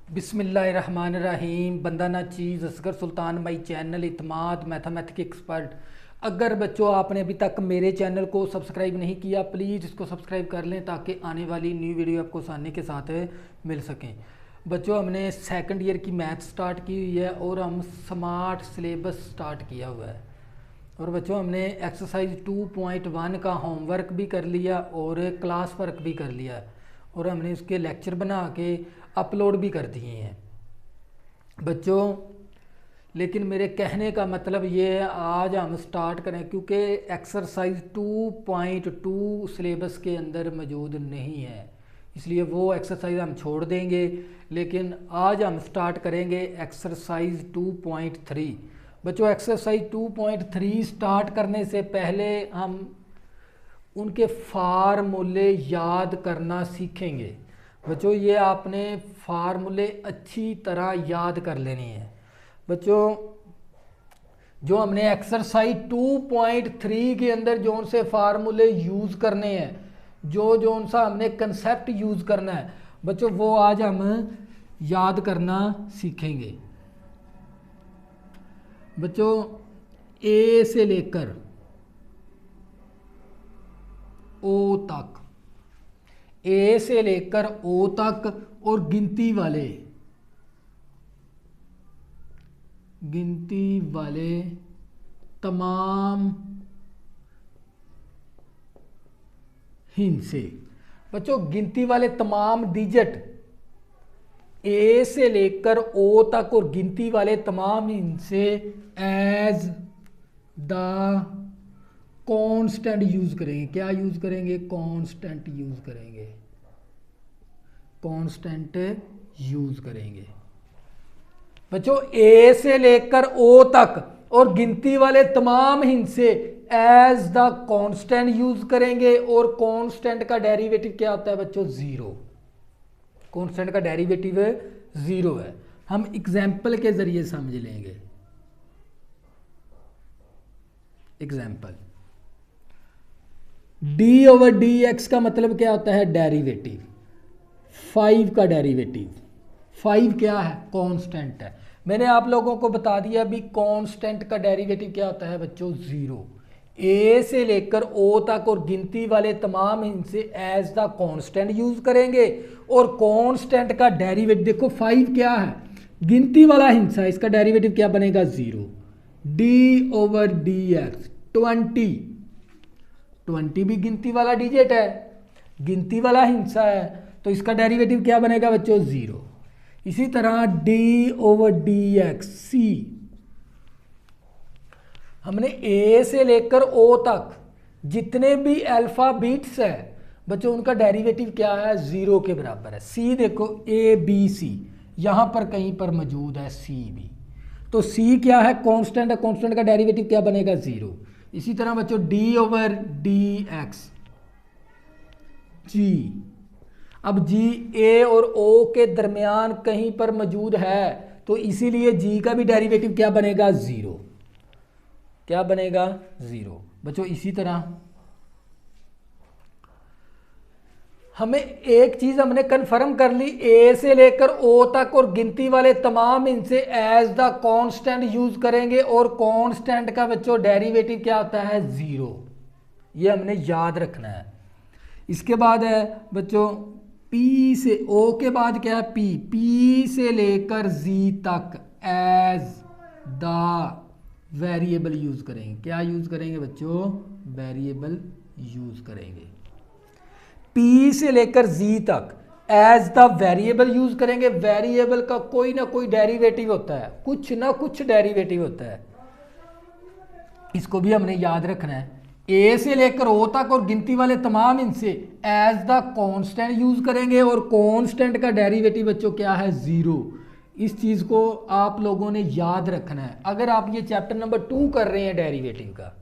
बिस्मिल्लाहिर्रहमानिर्रहीम। बंदा ना चीज़ असगर सुल्तान my channel Itmad mathematic expert. अगर बच्चों आपने अभी तक मेरे चैनल को सब्सक्राइब नहीं किया, प्लीज़ इसको सब्सक्राइब कर लें ताकि आने वाली न्यू वीडियो आपको आसानी के साथ मिल सकें। बच्चों हमने सेकंड ईयर की मैथ स्टार्ट की हुई है और हम स्मार्ट सिलेबस स्टार्ट किया हुआ है। और बच्चों हमने एक्सरसाइज 2.1 का होमवर्क भी कर लिया और क्लास वर्क भी कर लिया और हमने उसके लेक्चर बना के अपलोड भी कर दिए हैं बच्चों। लेकिन मेरे कहने का मतलब ये है आज हम स्टार्ट करें क्योंकि एक्सरसाइज 2.2 सिलेबस के अंदर मौजूद नहीं है, इसलिए वो एक्सरसाइज हम छोड़ देंगे। लेकिन आज हम स्टार्ट करेंगे एक्सरसाइज 2.3। बच्चों एक्सरसाइज 2.3 स्टार्ट करने से पहले हम उनके फार्मूले याद करना सीखेंगे। बच्चों ये आपने फार्मूले अच्छी तरह याद कर लेने हैं। बच्चों जो हमने एक्सरसाइज 2.3 के अंदर जो से फार्मूले यूज़ करने हैं, जो सा हमने कंसेप्ट यूज़ करना है बच्चों, वो आज हम याद करना सीखेंगे। बच्चों ए से लेकर ओ तक, ए से लेकर ओ तक और गिनती वाले तमाम हिस्से। बच्चों गिनती वाले तमाम डिजिट ए से लेकर ओ तक और गिनती वाले तमाम हिस्से एज द कांस्टेंट यूज करेंगे। क्या यूज करेंगे? कांस्टेंट यूज करेंगे। कांस्टेंट यूज करेंगे बच्चों। ए से लेकर ओ तक और गिनती वाले तमाम हिस्से एज द कांस्टेंट यूज करेंगे। और कांस्टेंट का डेरिवेटिव क्या होता है बच्चों? जीरो। कांस्टेंट का डेरिवेटिव जीरो है। हम एग्जाम्पल के जरिए समझ लेंगे। Example D over D x का मतलब क्या होता है? डेरिवेटिव। 5 का डेरिवेटिव। 5 क्या है? कांस्टेंट है। मैंने आप लोगों को बता दिया अभी कांस्टेंट का डेरिवेटिव क्या होता है बच्चों? जीरो। ए से लेकर ओ तक और गिनती वाले तमाम हिस्से एज द कांस्टेंट यूज करेंगे। और कांस्टेंट का डेरिवेटिव देखो 5 क्या है? गिनती वाला हिस्सा, इसका डेरिवेटिव क्या बनेगा? Zero. D over D x 20 भी गिनती वाला डिजिट है, गिनती वाला हिस्सा है, तो इसका डेरिवेटिव क्या बनेगा बच्चों? जीरो। इसी तरह डी ओवर डी एक्स सी, हमने ए से लेकर ओ तक जितने भी अल्फा बीट्स है बच्चों उनका डेरिवेटिव क्या है? जीरो के बराबर है। सी देखो ए बी सी यहां पर कहीं पर मौजूद है सी भी, तो सी क्या है? कांस्टेंट है। कांस्टेंट का डेरिवेटिव क्या बनेगा? जीरो। इसी तरह बच्चों डी ओवर डी एक्स जी, अब जी ए और ओ के दरमियान कहीं पर मौजूद है, तो इसीलिए जी का भी डेरिवेटिव क्या बनेगा? जीरो। क्या बनेगा? जीरो। बच्चों इसी तरह हमें एक चीज हमने कंफर्म कर ली, ए से लेकर ओ तक और गिनती वाले तमाम इनसे एज द कांस्टेंट यूज करेंगे। और कांस्टेंट का बच्चों डेरिवेटिव क्या होता है? जीरो। ये हमने याद रखना है। इसके बाद है बच्चों पी से ओ के बाद क्या है? पी। पी से लेकर जी तक एज द वेरिएबल यूज करेंगे। क्या यूज करेंगे बच्चों? वेरिएबल यूज करेंगे। पी से लेकर जी तक एज द वेरिएबल यूज करेंगे। वेरिएबल का कोई ना कोई डेरिवेटिव होता है, कुछ ना कुछ डेरिवेटिव होता है, इसको भी हमने याद रखना है। ए से लेकर ओ तक और गिनती वाले तमाम इनसे एज द कांस्टेंट यूज करेंगे। और कांस्टेंट का डेरिवेटिव बच्चों क्या है? जीरो। इस चीज को आप लोगों ने याद रखना है अगर आप ये चैप्टर नंबर 2 कर रहे हैं डेरिवेटिव का।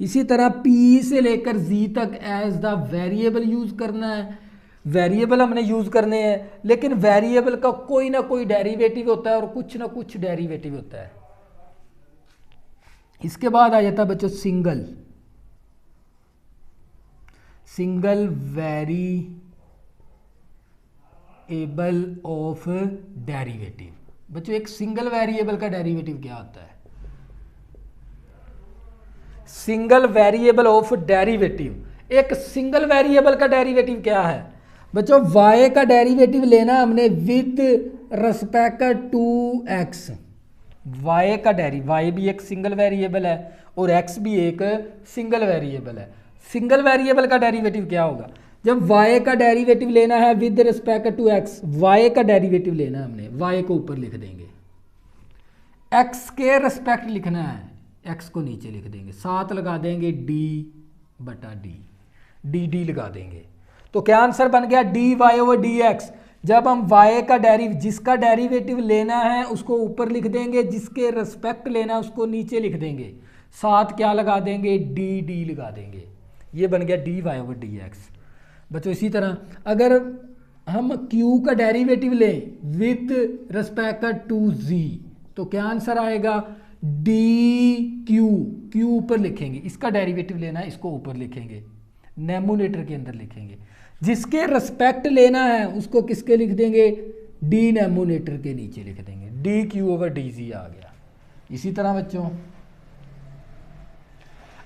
इसी तरह पी से लेकर जी तक एज द वेरिएबल यूज करना है। वेरिएबल हमने यूज करने हैं, लेकिन वेरिएबल का कोई ना कोई डेरिवेटिव होता है और कुछ ना कुछ डेरिवेटिव होता है। इसके बाद आ जाता है बच्चों single variable able of derivative. बच्चों एक सिंगल वेरिएबल का डेरिवेटिव क्या होता है? Single variable of derivative. एक सिंगल वेरिएबल का डेरिवेटिव क्या है? बच्चों y का डेरिवेटिव लेना हमने with respect to x। y का y भी एक सिंगल वेरिएबल है और x भी एक सिंगल वेरिएबल है। सिंगल वेरिएबल का डेरिवेटिव क्या होगा? जब y का डेरिवेटिव लेना है with respect to x, y का डेरिवेटिव लेना है हमने, y को ऊपर लिख देंगे, x के रिस्पेक्ट लिखना है, x को नीचे लिख देंगे, साथ लगा देंगे d बटा d, डी लगा देंगे। तो क्या आंसर बन गया? dy over dx। जब हम y का जिसका डेरिवेटिव लेना है उसको ऊपर लिख देंगे, जिसके रिस्पेक्ट लेना है उसको नीचे लिख देंगे, साथ क्या लगा देंगे? डी लगा देंगे। ये बन गया dy ओवर dx। बच्चों इसी तरह अगर हम q का डेरिवेटिव लें विद रिस्पेक्ट टू z तो क्या आंसर आएगा? डी क्यू ऊपर लिखेंगे, इसका डेरिवेटिव लेना है, इसको ऊपर लिखेंगे, नेमोनेटर के अंदर लिखेंगे। जिसके रिस्पेक्ट लेना है उसको किसके लिख देंगे? डी नेमोनेटर के नीचे लिख देंगे, D Q over D G आ गया। इसी तरह बच्चों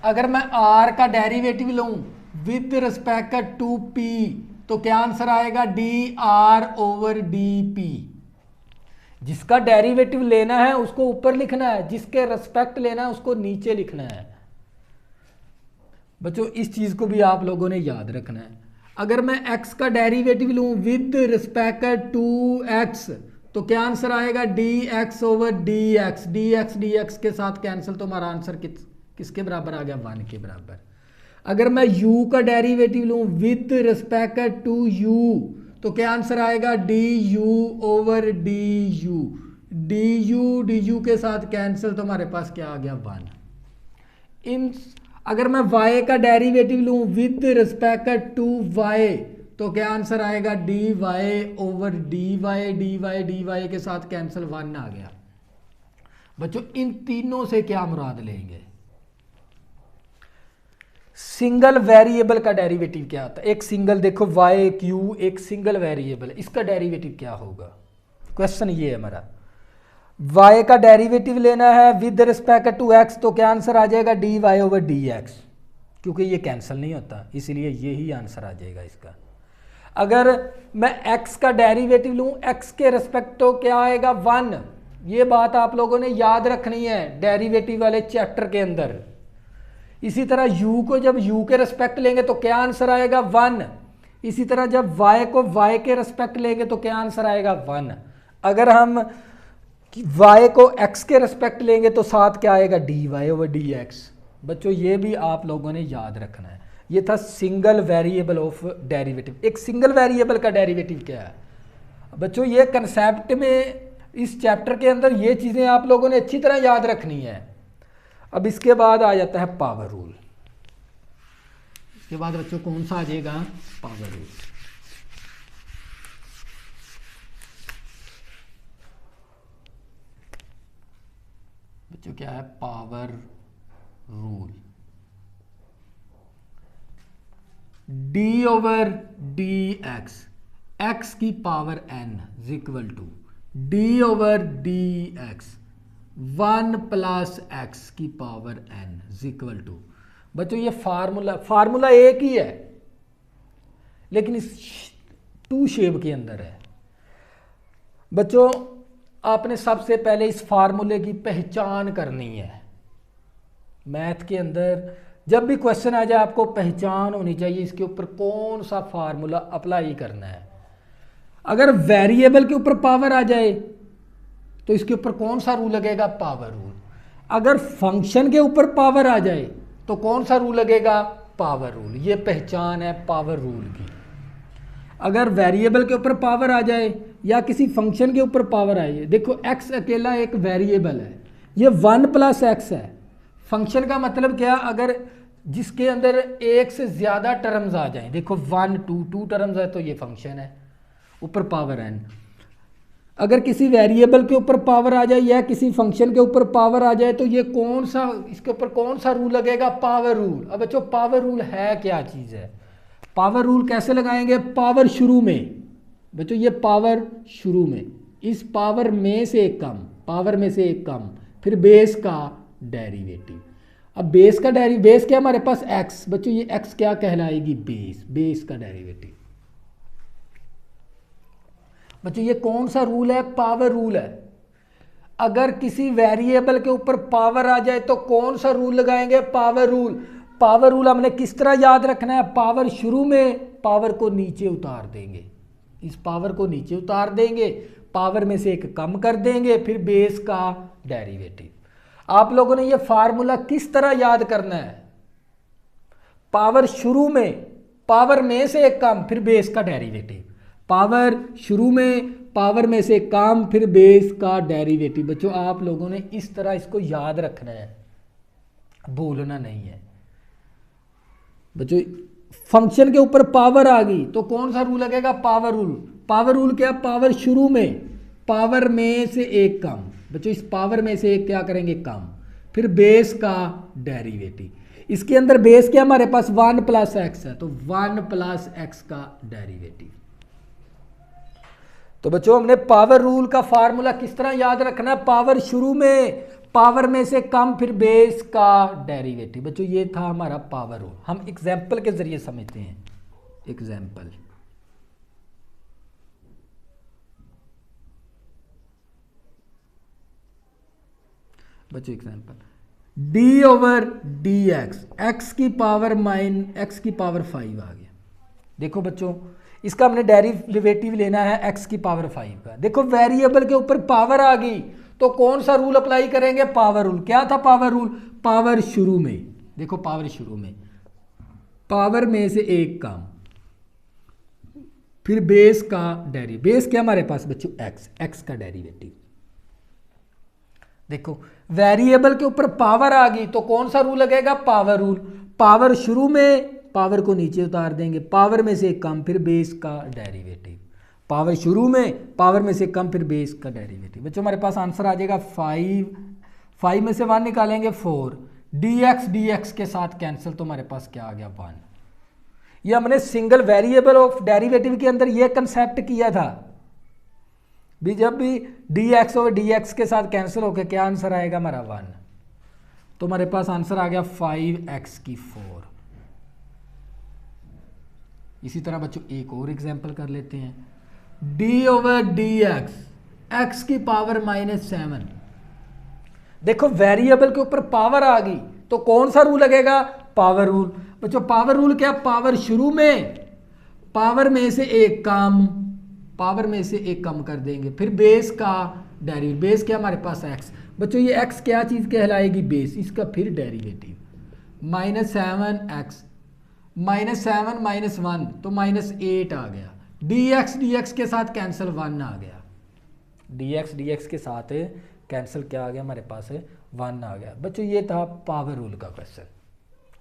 अगर मैं आर का डेरिवेटिव लूं विद रिस्पेक्ट टू पी तो क्या आंसर आएगा? D R over D P. जिसका डेरिवेटिव लेना है उसको ऊपर लिखना है, जिसके रिस्पेक्ट लेना है उसको नीचे लिखना है। बच्चों इस चीज को भी आप लोगों ने याद रखना है। अगर मैं x का डेरिवेटिव लूं विद रिस्पेक्ट टू x तो क्या आंसर आएगा? D x over D x. D x के साथ कैंसिल, तो हमारा आंसर किसके बराबर आ गया? 1 के बराबर। अगर मैं u का डेरिवेटिव लूं विद रिस्पेक्ट टू u तो क्या आंसर आएगा? D you over D you. D you के साथ कैंसिल, तो हमारे पास क्या आ गया? 1। अगर मैं y का डेरिवेटिव लूं विद रिस्पेक्ट टू y तो क्या आंसर आएगा? D Y over D Y के साथ कैंसिल, 1 आ गया। बच्चों इन तीनों से क्या मुराद लेंगे? सिंगल वेरिएबल का डेरिवेटिव क्या होता है? एक सिंगल, देखो वाई क्यू एक सिंगल वेरिएबल है, इसका डेरिवेटिव क्या होगा? क्वेश्चन ये है हमारा। y का डेरिवेटिव लेना है विद रिस्पेक्ट टू x तो क्या आंसर आ जाएगा? D Y over D X, क्योंकि ये कैंसिल नहीं होता इसलिए ये ही आंसर आ जाएगा इसका। अगर मैं x का डेरिवेटिव लूं x के रिस्पेक्ट तो क्या आएगा? 1। ये बात आप लोगों ने याद रखनी है डेरिवेटिव वाले चैप्टर के अंदर। इसी तरह u को जब u के रिस्पेक्ट लेंगे तो क्या आंसर आएगा? 1। इसी तरह जब y को y के रिस्पेक्ट लेंगे तो क्या आंसर आएगा? 1। अगर हम y को x के रिस्पेक्ट लेंगे तो साथ क्या आएगा? D Y over D X. बच्चों ये भी आप लोगों ने याद रखना है। ये था सिंगल वेरिएबल ऑफ डेरिवेटिव। एक सिंगल वेरिएबल का डेरिवेटिव क्या है? बच्चों ये कंसेप्ट में इस चैप्टर के अंदर ये चीज़ें आप लोगों ने अच्छी तरह याद रखनी है। अब इसके बाद आ जाता है पावर रूल। इसके बाद बच्चों कौन सा आ जाएगा? Power rule. बच्चों क्या है? Power rule. D over D X, X की power n is equal to D over D X 1 plus X की power n is equal to. बच्चों ये फार्मूला एक ही है लेकिन इस 2 शेप के अंदर है। बच्चों आपने सबसे पहले इस फार्मूले की पहचान करनी है। मैथ के अंदर जब भी क्वेश्चन आ जाए आपको पहचान होनी चाहिए इसके ऊपर कौन सा फार्मूला अप्लाई करना है। अगर वेरिएबल के ऊपर पावर आ जाए तो इसके ऊपर कौन सा रूल लगेगा? Power rule. अगर फंक्शन के ऊपर पावर आ जाए तो कौन सा रूल लगेगा? Power rule. ये पहचान है पावर रूल की। अगर वेरिएबल के ऊपर पावर आ जाए या किसी फंक्शन के ऊपर पावर आए, देखो x अकेला एक वेरिएबल है, ये 1 प्लस एक्स है। फंक्शन का मतलब क्या? अगर जिसके अंदर एक से ज़्यादा टर्म्स आ जाएं, देखो 1 2 टर्म्स है तो ये फंक्शन है, ऊपर पावर n। अगर किसी वेरिएबल के ऊपर पावर आ जाए या किसी फंक्शन के ऊपर पावर आ जाए तो ये कौन सा, इसके ऊपर कौन सा रूल लगेगा? Power rule. अब बच्चों पावर रूल है क्या चीज़ है? पावर रूल कैसे लगाएंगे? पावर शुरू में बच्चों ये पावर शुरू में, इस पावर में से एक कम, पावर में से एक कम, फिर बेस का डेरिवेटिव। अब बेस का बेस क्या हमारे पास x, बच्चों ये x क्या कहलाएगी, बेस, बेस का डेरिवेटिव। बच्चों ये कौन सा रूल है, पावर रूल है। अगर किसी वेरिएबल के ऊपर पावर आ जाए तो कौन सा रूल लगाएंगे, पावर रूल। पावर रूल हमने किस तरह याद रखना है, पावर शुरू में, पावर को नीचे उतार देंगे, इस पावर को नीचे उतार देंगे, पावर में से एक कम कर देंगे, फिर बेस का डेरिवेटिव। आप लोगों ने ये फार्मूला किस तरह याद करना है, पावर शुरू में, पावर में से एक कम, फिर बेस का डेरिवेटिव, पावर शुरू में, पावर में से कम, फिर बेस का डेरिवेटिव। बच्चों आप लोगों ने इस तरह इसको याद रखना है, भूलना नहीं है। बच्चों फंक्शन के ऊपर पावर आ गई तो कौन सा रूल लगेगा, पावर रूल। पावर रूल क्या, पावर शुरू में, पावर में से एक कम, बच्चों इस पावर में से एक क्या करेंगे, कम, फिर बेस का डेरिवेटिव। इसके अंदर बेस क्या हमारे पास 1 + x है, तो 1 + x का डेरिवेटिव। तो बच्चों हमने पावर रूल का फार्मूला किस तरह याद रखना है, पावर शुरू में, पावर में से कम, फिर बेस का डेरिवेटिव। बच्चों ये था हमारा पावर रूल। हम एग्जाम्पल के जरिए समझते हैं, एग्जाम्पल। बच्चों एग्जाम्पल d/dx, x की पावर x की पावर 5 आ गया। देखो बच्चों इसका हमने डेरिवेटिव लेना है x की पावर 5 का। देखो वेरिएबल के ऊपर पावर आ गई तो कौन सा रूल अप्लाई करेंगे, पावर रूल। क्या था पावर रूल, पावर शुरू में, देखो पावर शुरू में, पावर में से एक कम, फिर बेस का डेरिवेटिव। बेस क्या हमारे पास बच्चों x का डेरिवेटिव। देखो वेरिएबल के ऊपर पावर आ गई तो कौन सा रूल लगेगा, पावर रूल। पावर शुरू में, पावर को नीचे उतार देंगे, पावर में से कम, फिर बेस का डेरिवेटिव। पावर शुरू में, पावर में से कम, फिर बेस का डेरिवेटिव। बच्चों हमारे पास आंसर आ जाएगा 5 में से 1 निकालेंगे 4, dx के साथ कैंसिल, तो हमारे पास क्या आ गया 1। ये हमने सिंगल वेरिएबल ऑफ डेरिवेटिव के अंदर ये कंसेप्ट किया था भी, जब भी dx और dx के साथ कैंसिल होकर क्या आंसर आएगा हमारा 1, तो हमारे पास आंसर आ गया 5x की 4। इसी तरह बच्चों एक और एग्जांपल कर लेते हैं, d/dx, x की पावर -7। देखो वेरिएबल के ऊपर पावर आ गई तो कौन सा रूल लगेगा, पावर रूल। बच्चों पावर रूल क्या, पावर शुरू में, पावर में से एक कम, पावर में से एक कम कर देंगे, फिर बेस का डेरिवेटिव। बेस क्या हमारे पास x। बच्चों ये x क्या चीज़ कहलाएगी, बेस, इसका फिर डेरिवेटिव। -7x, -7 -1 तो -8 आ गया, dx के साथ कैंसिल 1 आ गया, dx के साथ कैंसिल क्या आ गया हमारे पास 1 आ गया। बच्चों ये था पावर रूल का क्वेश्चन।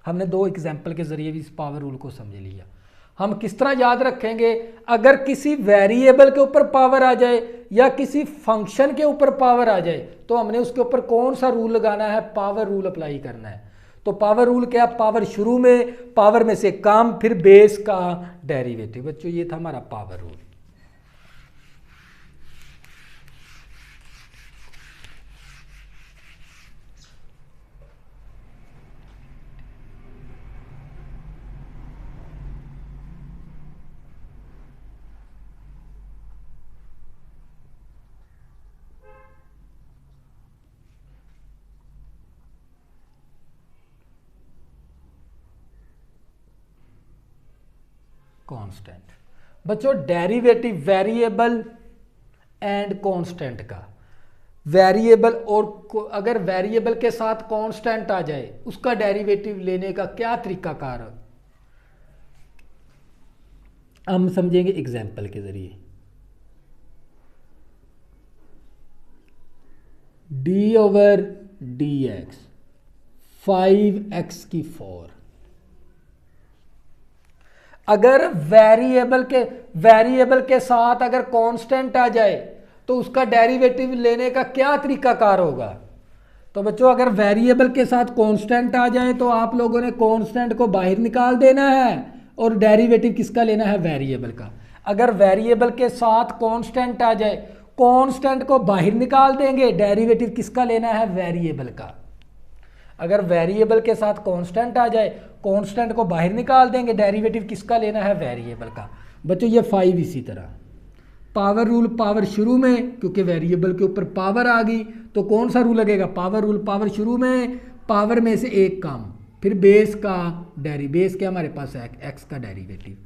हमने 2 एग्जाम्पल के जरिए भी इस पावर रूल को समझ लिया। हम किस तरह याद रखेंगे, अगर किसी वेरिएबल के ऊपर पावर आ जाए या किसी फंक्शन के ऊपर पावर आ जाए तो हमने उसके ऊपर कौन सा रूल लगाना है, पावर रूल अप्लाई करना है। तो पावर रूल क्या, पावर शुरू में, पावर में से कम, फिर बेस का डेरिवेटिव। बच्चों ये था हमारा पावर रूल। कांस्टेंट। बच्चों डेरिवेटिव वेरिएबल एंड कांस्टेंट का, वेरिएबल और अगर वेरिएबल के साथ कांस्टेंट आ जाए उसका डेरिवेटिव लेने का क्या तरीकाकार है, हम समझेंगे एग्जाम्पल के जरिए। d/dx 5x की 4। अगर वेरिएबल के साथ अगर कांस्टेंट आ जाए तो उसका डेरिवेटिव लेने का क्या तरीकाकार होगा। तो बच्चों अगर वेरिएबल के साथ कांस्टेंट आ जाए तो आप लोगों ने कांस्टेंट को बाहर निकाल देना है और डेरिवेटिव किसका लेना है, वेरिएबल का। अगर वेरिएबल के साथ कांस्टेंट आ जाए, कांस्टेंट को बाहर निकाल देंगे, डेरिवेटिव किसका लेना है, वेरिएबल का। अगर वेरिएबल के साथ कांस्टेंट आ जाए, कांस्टेंट को बाहर निकाल देंगे, डेरिवेटिव किसका लेना है, वेरिएबल का। बच्चों ये 5 इसी तरह पावर रूल, पावर शुरू में, क्योंकि वेरिएबल के ऊपर पावर आ गई तो कौन सा रूल लगेगा, पावर रूल। पावर शुरू में, पावर में से एक कम, फिर बेस का बेस क्या हमारे पास है, एक्स का डेरिवेटिव।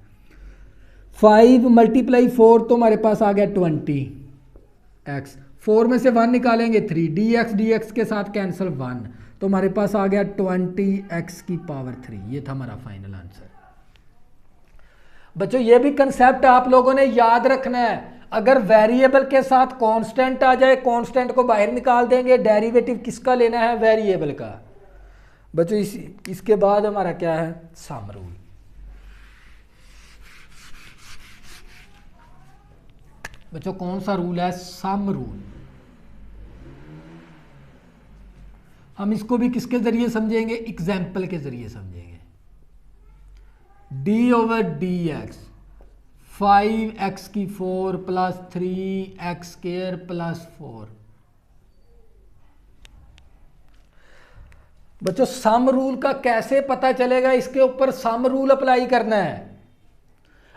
5 × 4 तो हमारे पास आ गया 20x, 4 में से 1 निकालेंगे 3, dx के साथ कैंसिल 1, तो हमारे पास आ गया 20x⁻3। ये था हमारा फाइनल आंसर। बच्चों ये भी कंसेप्ट आप लोगों ने याद रखना है। अगर वेरिएबल के साथ कांस्टेंट आ जाए, कांस्टेंट को बाहर निकाल देंगे, डेरिवेटिव किसका लेना है, वेरिएबल का। बच्चों इसके बाद हमारा क्या है, सम रूल। बच्चों कौन सा रूल है, सम रूल। हम इसको भी किसके जरिए समझेंगे, एग्जाम्पल के जरिए समझेंगे। d/dx 5x⁴ + 3x² + 4। बच्चों सम रूल का कैसे पता चलेगा, इसके ऊपर सम रूल अप्लाई करना है।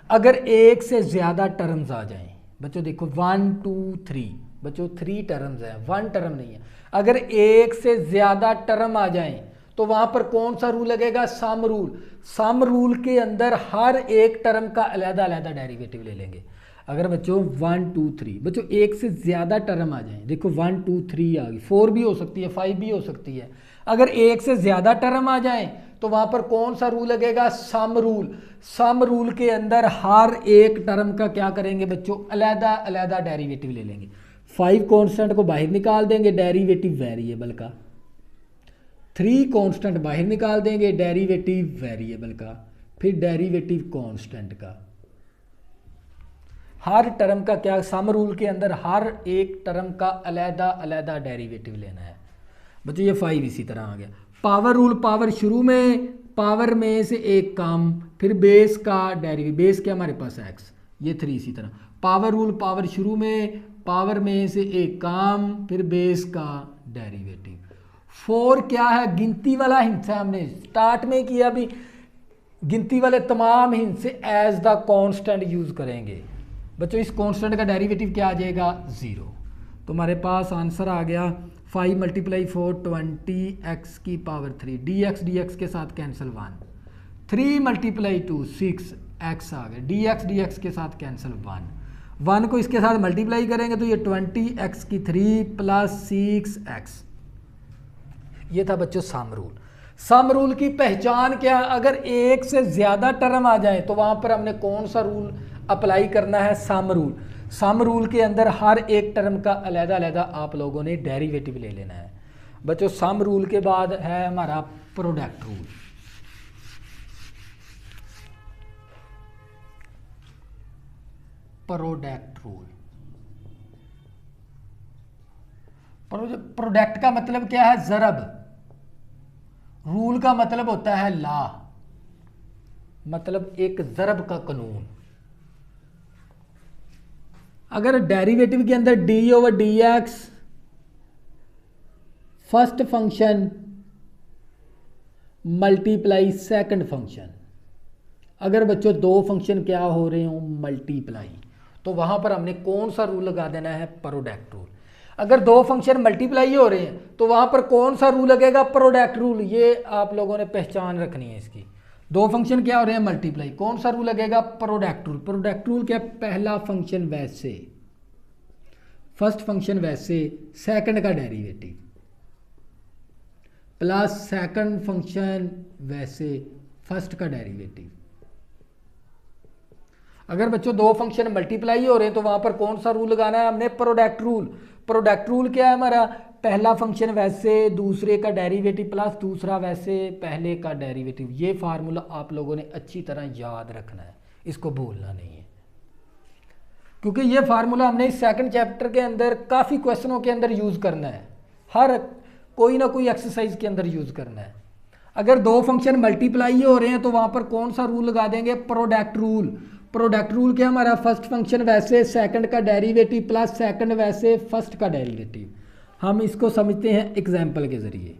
अगर एक से ज्यादा टर्म्स आ जाएं, बच्चों देखो 1 2 3, बच्चों 3 टर्म्स है, 1 टर्म नहीं है। अगर एक से ज्यादा टर्म आ जाएं तो वहां पर कौन सा रूल लगेगा, सम रूल। सम रूल के अंदर हर एक टर्म का अलग अलग डेरिवेटिव ले लेंगे। अगर बच्चों 1 2 3, बच्चों एक से ज्यादा टर्म आ जाएं, देखो 1 2 3 आ गई, 4 भी हो सकती है, 5 भी हो सकती है। अगर एक से ज्यादा टर्म आ जाएं तो वहां पर कौन सा रूल लगेगा, सम रूल। सम रूल के अंदर हर एक टर्म का क्या करेंगे बच्चों, अलग अलग डेरिवेटिव ले लेंगे। 5 कांस्टेंट को बाहर निकाल देंगे, डेरिवेटिव वेरिएबल का। 3 कांस्टेंट बाहर निकाल देंगे, डेरिवेटिव वेरिएबल का, फिर डेरिवेटिव कांस्टेंट का। हर टर्म का क्या, सम रूल के अंदर हर एक टर्म का अलग अलग डेरिवेटिव लेना है। बच्चों ये 5 इसी तरह आ गया। पावर रूल, पावर शुरू में, पावर में से एक कम, फिर बेस का डेरिवेटिव, बेस क्या हमारे पास है x, ये 3 इसी तरह। पावर रूल, पावर शुरू में, पावर में से एक कम, फिर बेस का डेरिवेटिव। 4 क्या है, गिनती वाला हिंसा है, हमने स्टार्ट में किया, भी गिनती वाले तमाम हिंसे एज द कांस्टेंट यूज करेंगे। बच्चों इस कांस्टेंट का डेरिवेटिव क्या आ जाएगा, 0। तो हमारे पास आंसर आ गया 5 × 4 20x⁻3, dx के साथ कैंसिल 1, 3 × 2 6x आ गया, dx के साथ कैंसिल 1 को इसके साथ मल्टीप्लाई करेंगे तो ये 20x⁻3 + 6x। ये था बच्चों सम रूल। सम रूल की पहचान क्या, अगर एक से ज्यादा टर्म आ जाए तो वहां पर हमने कौन सा रूल अप्लाई करना है, सम रूल। सम रूल के अंदर हर एक टर्म का अलग अलग आप लोगों ने डेरिवेटिव ले लेना है। बच्चों सम रूल के बाद है हमारा product rule. Product rule, product का मतलब क्या है, जरब। रूल का मतलब होता है लॉ, मतलब एक जरब का कानून। अगर डेरिवेटिव के अंदर d/dx first function multiply second function, अगर बच्चों 2 फंक्शन क्या हो रहे हो, मल्टीप्लाई, तो वहां पर हमने कौन सा रूल लगा देना है, प्रोडक्ट रूल। अगर 2 फंक्शन मल्टीप्लाई हो रहे हैं तो वहां पर कौन सा रूल लगेगा, प्रोडक्ट रूल। ये आप लोगों ने पहचान रखनी है इसकी। 2 फंक्शन क्या हो रहे हैं, मल्टीप्लाई, कौन सा रूल लगेगा, प्रोडक्ट रूल। प्रोडक्ट रूल क्या, पहला फंक्शन वैसे, फर्स्ट फंक्शन वैसे, सेकंड का डेरिवेटिव, प्लस सेकंड फंक्शन वैसे, फर्स्ट का डेरिवेटिव। अगर बच्चों 2 फंक्शन मल्टीप्लाई हो रहे हैं तो वहां पर कौन सा रूल लगाना है हमने, प्रोडक्ट रूल। प्रोडक्ट रूल क्या है हमारा, पहला फंक्शन वैसे, दूसरे का डेरिवेटिव प्लस दूसरा वैसे, पहले का डेरिवेटिव। ये फार्मूला आप लोगों ने अच्छी तरह याद रखना है, इसको भूलना नहीं है, क्योंकि ये फार्मूला हमने इस सेकंड चैप्टर के अंदर काफ़ी क्वेश्चनों के अंदर यूज़ करना है, हर कोई ना कोई एक्सरसाइज के अंदर यूज़ करना है। अगर 2 फंक्शन मल्टीप्लाई हो रहे हैं तो वहां पर कौन सा रूल लगा देंगे, प्रोडक्ट रूल। प्रोडक्ट रूल क्या हमारा, फर्स्ट फंक्शन वैसे सेकंड का डेरिवेटिव प्लस सेकंड वैसे फर्स्ट का डेरिवेटिव। हम इसको समझते हैं एग्जाम्पल के जरिए।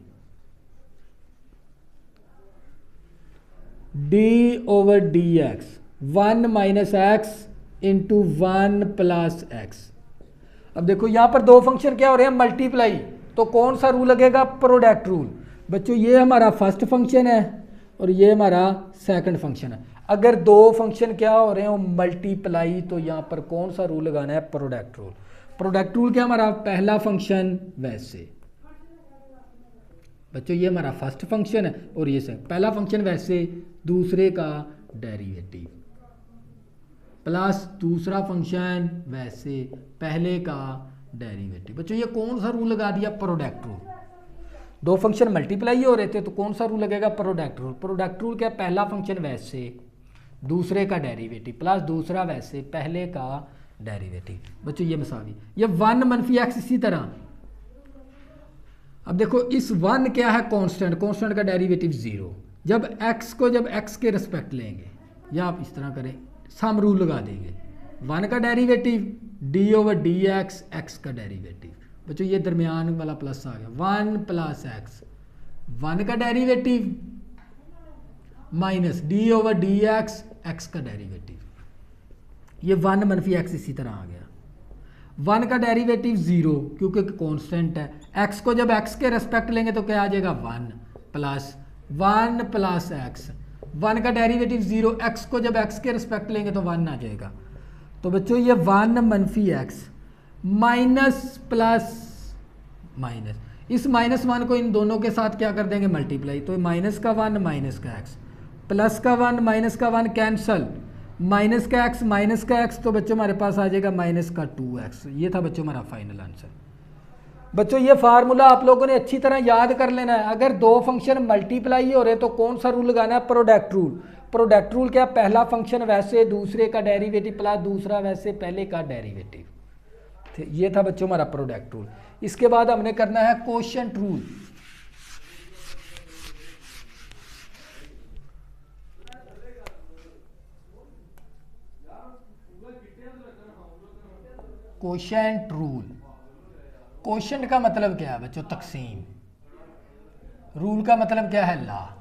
D over D X 1 minus x into 1 plus x. अब देखो यहाँ पर दो फंक्शन क्या हो रहे हैं, मल्टीप्लाई, तो कौन सा रूल लगेगा, प्रोडक्ट रूल। बच्चों ये हमारा फर्स्ट फंक्शन है और ये हमारा सेकंड फंक्शन है। अगर दो फंक्शन क्या हो रहे हो, मल्टीप्लाई, तो यहाँ पर कौन सा रूल लगाना है, प्रोडक्ट रूल। प्रोडक्ट रूल क्या हमारा, पहला फंक्शन वैसे। बच्चों ये हमारा फर्स्ट फंक्शन है और ये पहला फंक्शन वैसे, दूसरे का डेरिवेटिव प्लस दूसरा फंक्शन वैसे, पहले का डेरिवेटिव। बच्चों ये कौन सा रूल लगा दिया, प्रोडक्ट रूल। दो फंक्शन मल्टीप्लाई हो रहे थे तो कौन सा रूल लगेगा, प्रोडक्ट रूल। प्रोडक्ट रूल क्या, पहला फंक्शन वैसे, दूसरे का डेरिवेटिव प्लस दूसरा वैसे, पहले का डेरिवेटिव। बच्चों ये मसावी, ये 1 मनफी एक्स इसी तरह। अब देखो इस 1 क्या है, कांस्टेंट, कांस्टेंट का डेरिवेटिव 0। जब x के रिस्पेक्ट लेंगे, या आप इस तरह करें, सम रूल लगा देंगे, 1 का derivative D over D X, x का डेरिवेटिव। बच्चों ये दरमियान वाला प्लस आ गया, 1 प्लस एक्स, 1 का derivative minus D over D X, x का डेरिवेटिव। ये 1 मनफी एक्स इसी तरह आ गया। 1 का डेरिवेटिव 0 क्योंकि कांस्टेंट है। x को जब x के रेस्पेक्ट लेंगे तो क्या आ जाएगा, 1 प्लस 1 प्लस एक्स, 1 का डेरिवेटिव 0, x को जब x के रेस्पेक्ट लेंगे तो 1 आ जाएगा। तो बच्चों ये 1 मनफी एक्स माइनस प्लस माइनस, इस -1 को इन दोनों के साथ क्या कर देंगे, मल्टीप्लाई। तो माइनस का 1 माइनस का x, प्लस का 1 माइनस का 1 कैंसल, माइनस का x, तो बच्चों हमारे पास आ जाएगा माइनस का 2x। ये था बच्चों हमारा फाइनल आंसर। बच्चों ये फार्मूला आप लोगों ने अच्छी तरह याद कर लेना है। अगर दो फंक्शन मल्टीप्लाई हो रहे तो कौन सा रूल लगाना है, प्रोडक्ट रूल। प्रोडक्ट रूल क्या, पहला फंक्शन वैसे, दूसरे का डेरिवेटिव प्लस दूसरा वैसे, पहले का डेरिवेटिव। ये था बच्चों हमारा प्रोडक्ट रूल। इसके बाद हमने करना है quotient rule. Quotient rule, quotient का मतलब क्या है बच्चों, तकसीम। रूल का मतलब क्या है, ला।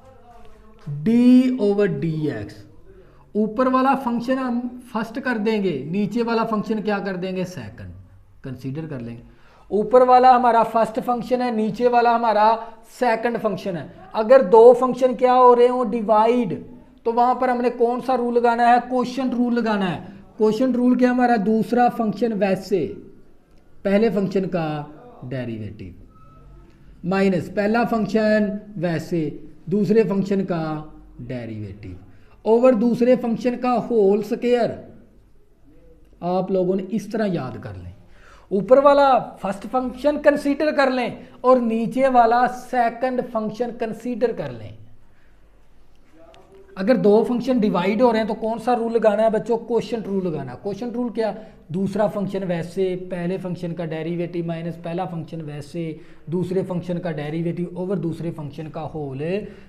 डी ओवर डी एक्स, ऊपर वाला फंक्शन हम फर्स्ट कर देंगे, नीचे वाला फंक्शन क्या कर देंगे, सेकंड कंसीडर कर लेंगे। ऊपर वाला हमारा फर्स्ट फंक्शन है, नीचे वाला हमारा सेकंड फंक्शन है। अगर दो फंक्शन क्या हो रहे हो, डिवाइड, तो वहां पर हमने कौन सा रूल लगाना है, कोशेंट रूल लगाना है। कोशेंट रूल क्या, हमारा दूसरा फंक्शन वैसे, पहले फंक्शन का डेरिवेटिव माइनस पहला फंक्शन वैसे, दूसरे फंक्शन का डेरिवेटिव ओवर दूसरे फंक्शन का होल स्क्वायर। आप लोगों ने इस तरह याद कर लें, ऊपर वाला फर्स्ट फंक्शन कंसीडर कर लें और नीचे वाला सेकंड फंक्शन कंसीडर कर लें। अगर दो फंक्शन डिवाइड हो रहे हैं तो कौन सा रूल लगाना है बच्चों, कोशेंट रूल लगाना है। कोशेंट रूल क्या, दूसरा फंक्शन वैसे, पहले फंक्शन का डेरिवेटिव माइनस पहला फंक्शन वैसे, दूसरे फंक्शन का डेरिवेटिव ओवर दूसरे फंक्शन का होल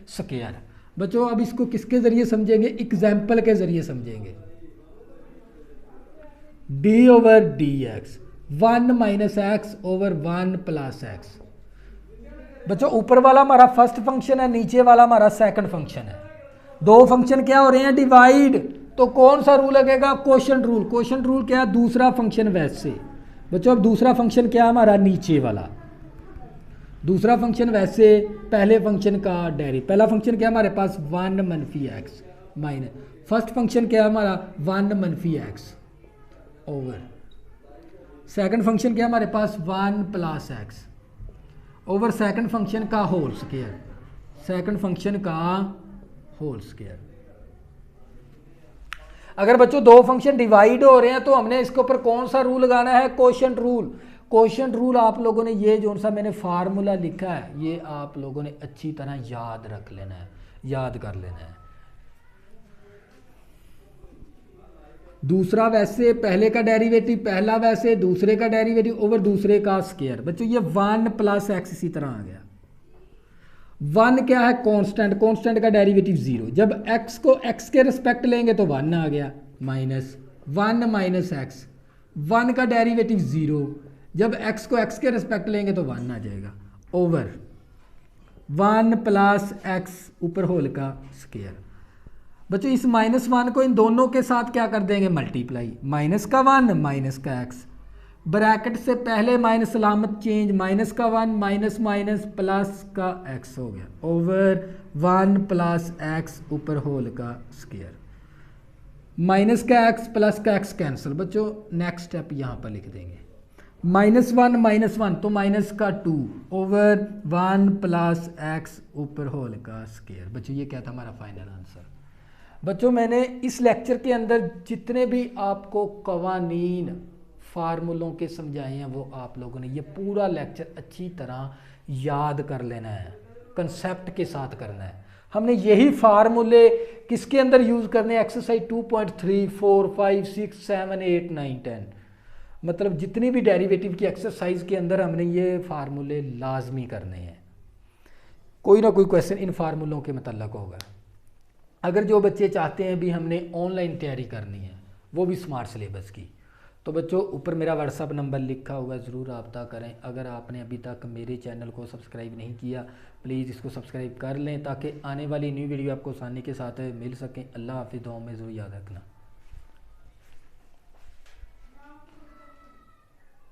स्क्वायर। बच्चों अब इसको किसके जरिए समझेंगे, एग्जाम्पल के जरिए समझेंगे। D over D X 1 minus x over 1 plus x. बच्चों ऊपर वाला हमारा फर्स्ट फंक्शन है, नीचे वाला हमारा सेकंड फंक्शन है। दो फंक्शन क्या हो रहे हैं, डिवाइड, तो कौन सा रूल लगेगा, कोशेंट रूल। कोशेंट रूल क्या है, दूसरा फंक्शन वैसे। बच्चों अब दूसरा फंक्शन क्या है हमारा, नीचे वाला, दूसरा फंक्शन वैसे, पहले फंक्शन का डेरिवेटिव। पहला फंक्शन क्या हमारे पास 1 मनफी एक्स माइनस, फर्स्ट फंक्शन क्या है हमारा 1 मनफी एक्स ओवर, सेकंड फंक्शन क्या हमारे पास 1 plus x over second function का होल स्क्वायर, सेकंड फंक्शन का होल स्क्वायर। अगर बच्चों दो फंक्शन डिवाइड हो रहे हैं तो हमने इसके ऊपर कौन सा रूल लगाना है, कोशेंट रूल। कोशेंट रूल आप लोगों ने ये जो सा मैंने फार्मूला लिखा है ये आप लोगों ने अच्छी तरह याद रख लेना है, याद कर लेना है। दूसरा वैसे, पहले का डेरिवेटिव, पहला वैसे, दूसरे का डेरिवेटिव ओवर दूसरे का स्क्वायर। बच्चों ये 1 प्लस एक्स इसी तरह आ गया। 1 क्या है, कांस्टेंट, कांस्टेंट का डेरिवेटिव 0। जब x को x के रिस्पेक्ट लेंगे तो 1 आ गया, माइनस 1 माइनस एक्स, 1 का डेरिवेटिव 0, जब x को x के रिस्पेक्ट लेंगे तो 1 आ जाएगा, ओवर 1 प्लस एक्स ऊपर होल का स्क्वायर। बच्चों इस -1 को इन दोनों के साथ क्या कर देंगे, मल्टीप्लाई, माइनस का 1 माइनस का x, ब्रैकेट से पहले माइनस अलामत चेंज, माइनस का 1 माइनस माइनस प्लस का x हो गया, ओवर 1 प्लस एक्स ऊपर होल का स्क्वायर। माइनस का x प्लस का x कैंसिल। बच्चों नेक्स्ट स्टेप यहाँ पर लिख देंगे, -1 तो माइनस का 2 ओवर 1 प्लस एक्स ऊपर होल का स्क्वायर। बच्चों ये क्या था हमारा फाइनल आंसर। बच्चों मैंने इस लेक्चर के अंदर जितने भी आपको कवानीन फार्मूलों के समझाए हैं वो आप लोगों ने ये पूरा लेक्चर अच्छी तरह याद कर लेना है, कंसेप्ट के साथ करना है। हमने यही फार्मूले किसके अंदर यूज़ करने हैं, एक्सरसाइज 2.3, 4, 5, 6, 7, 8, 9, 10, मतलब जितनी भी डेरिवेटिव की एक्सरसाइज के अंदर हमने ये फार्मूले लाजमी करने हैं। कोई ना कोई क्वेश्चन इन फार्मूलों के मतलब होगा। अगर जो बच्चे चाहते हैं भी हमने ऑनलाइन तैयारी करनी है वो भी स्मार्ट सिलेबस की, तो बच्चों ऊपर मेरा व्हाट्सअप नंबर लिखा हुआ है, ज़रूर रब्ता करें। अगर आपने अभी तक मेरे चैनल को सब्सक्राइब नहीं किया प्लीज़ इसको सब्सक्राइब कर लें ताकि आने वाली न्यू वीडियो आपको आसानी के साथ मिल सकें। अल्लाह हाफिज़, दुआओं में ज़रूर याद रखना।